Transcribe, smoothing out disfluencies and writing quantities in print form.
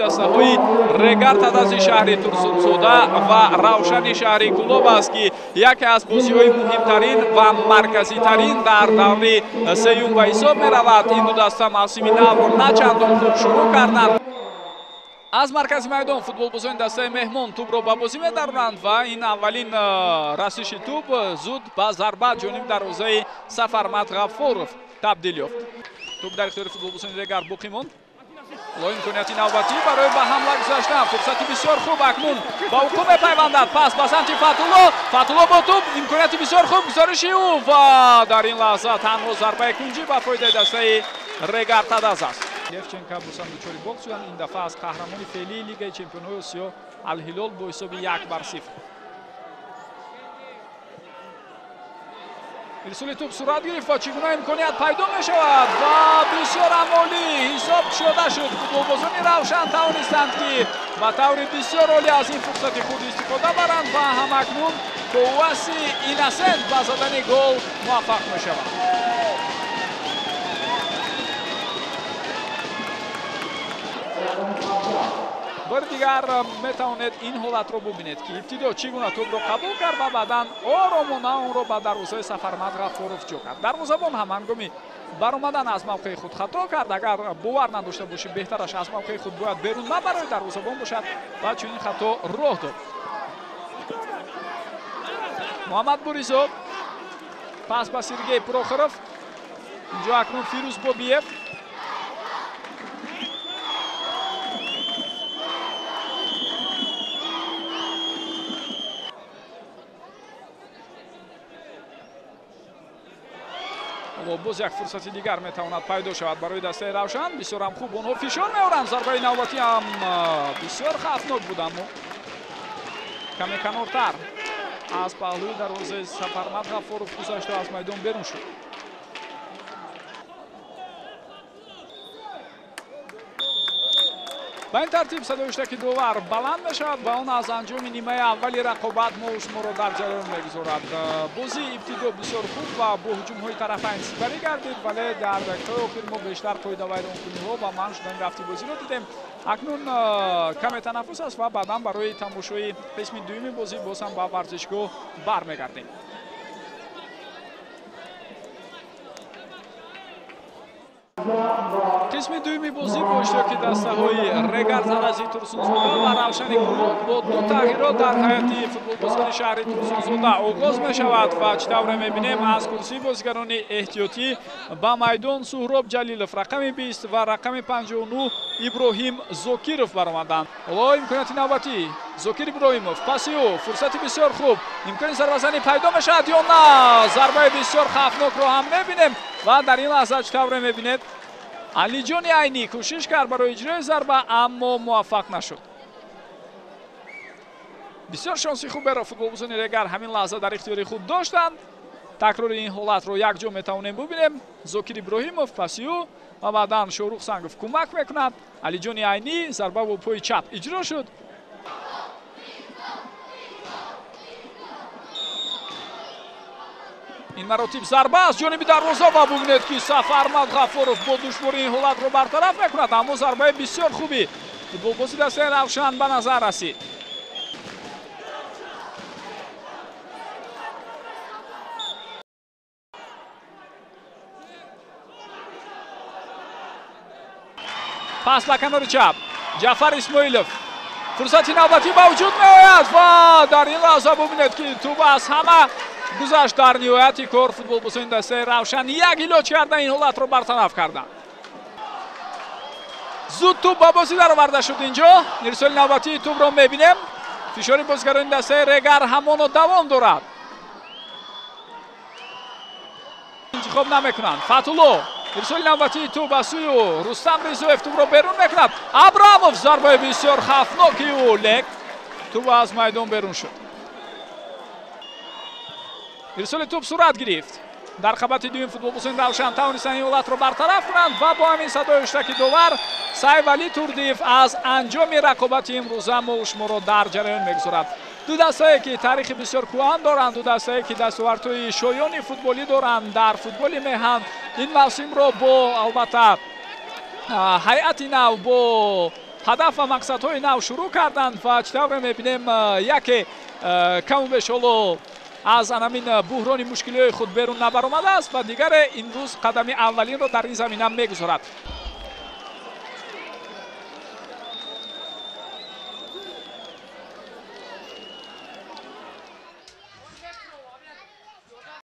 дастаҳои Регар Тадази шаҳри Турсунзода ва Равшани шаҳри Кулоб аст ки яке аз бозиҳои муҳимтарин ва марказитарин дар даври сеюм ба ҳисоб меравад. Ин ду даста мавсими навро начандон хуб шурӯъ карданд. аз маркази майдон футболбозони дастаи меҳмон тӯбро ба бозӣ медаронанд ва ин аввалин расиши тӯб зуд ба зарба ҷониби дарвозаи Сафармат Ғаффоров табдил ёфт. тӯб дар ихтиёри футболбозони Регар боқӣ монд. имконияти навбатӣ барои ба ҳамла гузаштан, фурсати бисёр хуб акнун ба ӯқӯ мепайвандад. Пас ба самти Фатулло бо тӯб, имконияти бисёр хуб, гузориши ӯ ва дар ин лаҳза танҳо зарбаи кунҷӣ ба фоидаи дастаи Регар Тадаз аст. Левченко бусам дучори бокс шуданд. Ин дафъа аз қаҳрамони феълии Лигаи Чемпионҳои Осиё Ал-Ҳилол бо ҳисоби 1-0. ирсоли тӯб сурат гирифт ва чӣ гуна имконият пайдо мешавад ва бисёр амолӣ ҳисоб кушода шуд. футболбозони Равшан тавонистанд ки ба таври бисёр олӣ аз ин фурсати худ истифода баранд ва ҳамакнун Коуаси Инасент ба задани гол муваффақ мешавад. бори дигар метавонед ин ҳолатро бубинед ки ибтидо чӣ гуна тӯбро қабул кард ва баъдан оромона онро ба дарвозаи Сафармат Ғаффоров ҷо кард. дарвозабон ҳам ҳангоми баромадан аз мавқеи худ хато кард. агар бовар надошта бошӣ, беҳтараш аз мавқеи худ бояд берун набарои дарвозабон бошад ва чунин хато роҳ дод. Муҳаммад Буризов пас ба Сергей Прохоров. инҷо акнун Фирӯз Бобиев. боз як фурсати дигар метавонад пайдо шавад барои дастаи Равшан. бисёрам хуб онҳо фишор меоранд. зарбаи навбатӣ ҳам бисёр хавфнок буд, аммо каме канортар аз паҳлӯи дарвозаи Сафармат Ғаффоров гузашта аз майдон берун шуд. ба ин тартиб садои иштаки довар баланд мешавад ва он аз анҷоми нимаи аввали рақобат мо шуморо дар ҷараён мегузорад. бозӣ ибтидо бисёр хуб ва бо ҳуҷумҳои тарафайн сипарӣ гардид, вале дар дақиқаҳои охир мо бештар қоидавайронкуниҳо ва манъ шудани рафти бозиро дидем. акнун каме танаффус аст ва баъдан барои тамошои қисми дуюми бозӣ боз ҳам ба варзишгоҳ бармегардем. қисми дуюми бозӣ бо иштироки дастаҳои Регар Тадази Турсунзода ва Равшани Кулоб бо ду тағйирот дар ҳайати футболбозони шаҳри Турсунзода оғоз мешавад ва чӣ тавре мебинем аз курсии бозигарони эҳтиётӣ ба майдон Суҳроб Ҷалилов рақами 20 ва рақами 59 Иброҳим Зокиров баромаданд. ҳоло имконияти навбатӣ Зокир Иброҳимов, паси ӯ, фурсати бисёр хуб, имкони зарбазанӣ пайдо мешавад ё на? зарбаи бисёр хавфнокро ҳам мебинем ва дар ин лаҳза чӣ тавре мебинед Алиҷони Айнӣ кӯшиш кард барои иҷрои зарба, аммо муваффақ нашуд. бисёр шонси хуберо футболбозони Регар ҳамин лаҳза дар ихтиёри худ доштанд. такрори ин ҳолатро якҷо метавонем бубинем. Зокир Иброҳимов, паси ӯ ва баъдан Шорух Сангов кӯмак мекунад. Алиҷони Айнӣ, зарба бо пои чап иҷро шуд. ин маротиб зарба аз ҷониби дарвоза ва бубинед ки Сафармат Ғаффоров бо душворӣ ин ҳолатро бартараф мекунад, аммо зарбаи бисёр хуби футболбози дастаи Равшан ба назар расид. пас ба канори чап Ҷаъфар Исмоилов, фурсати навбатӣ ба вуҷуд меояд ва дар ин лаҳза бубинед ки тӯб аз ҳама гузашт. дар ниҳояти кор футболбозони дастаи Равшан як илоҷ карда ин ҳолатро бартараф карданд. зуд тӯб ба бозӣ дароварда шуд. инҷо ирсоли навбатии тӯбро мебинем. фишори бозигарони дастаи Регар ҳамоно давом дорад. интихоб намекунанд. Фатулло, ирсоли навбатии тӯб ба сӯи ӯ. Рустам Ризоев тӯбро берун мекунад. Абрамов, зарбаи бисёр хавфноки ӯ, лек тӯб аз майдон берун шуд. ирсоли тӯб сурат гирифт. дар қабати дуюм футболбозони Равшан тавонистанд ин ҳолатро бартараф кунанд ва бо ҳамин садои иштаки довар Сайвали Турдиев аз анҷоми рақобати имрӯза мо шуморо дар ҷараён мегузорад. ду дастае ки таърихи бисёр кӯҳан доранд, ду дастае ки дастовардҳои шоёни футболӣ доранд дар футболи меҳан. ин мавсимро бо албатта ҳайати нав, бо ҳадаф ва мақсадҳои нав шурӯъ карданд ва чӣ тавре мебинем яке каму беш ҳоло аз анамин буҳрони мушкилиҳои худ берун набаромадааст ва дигаре имрӯз қадами аввалинро дар ин замина мегузорад.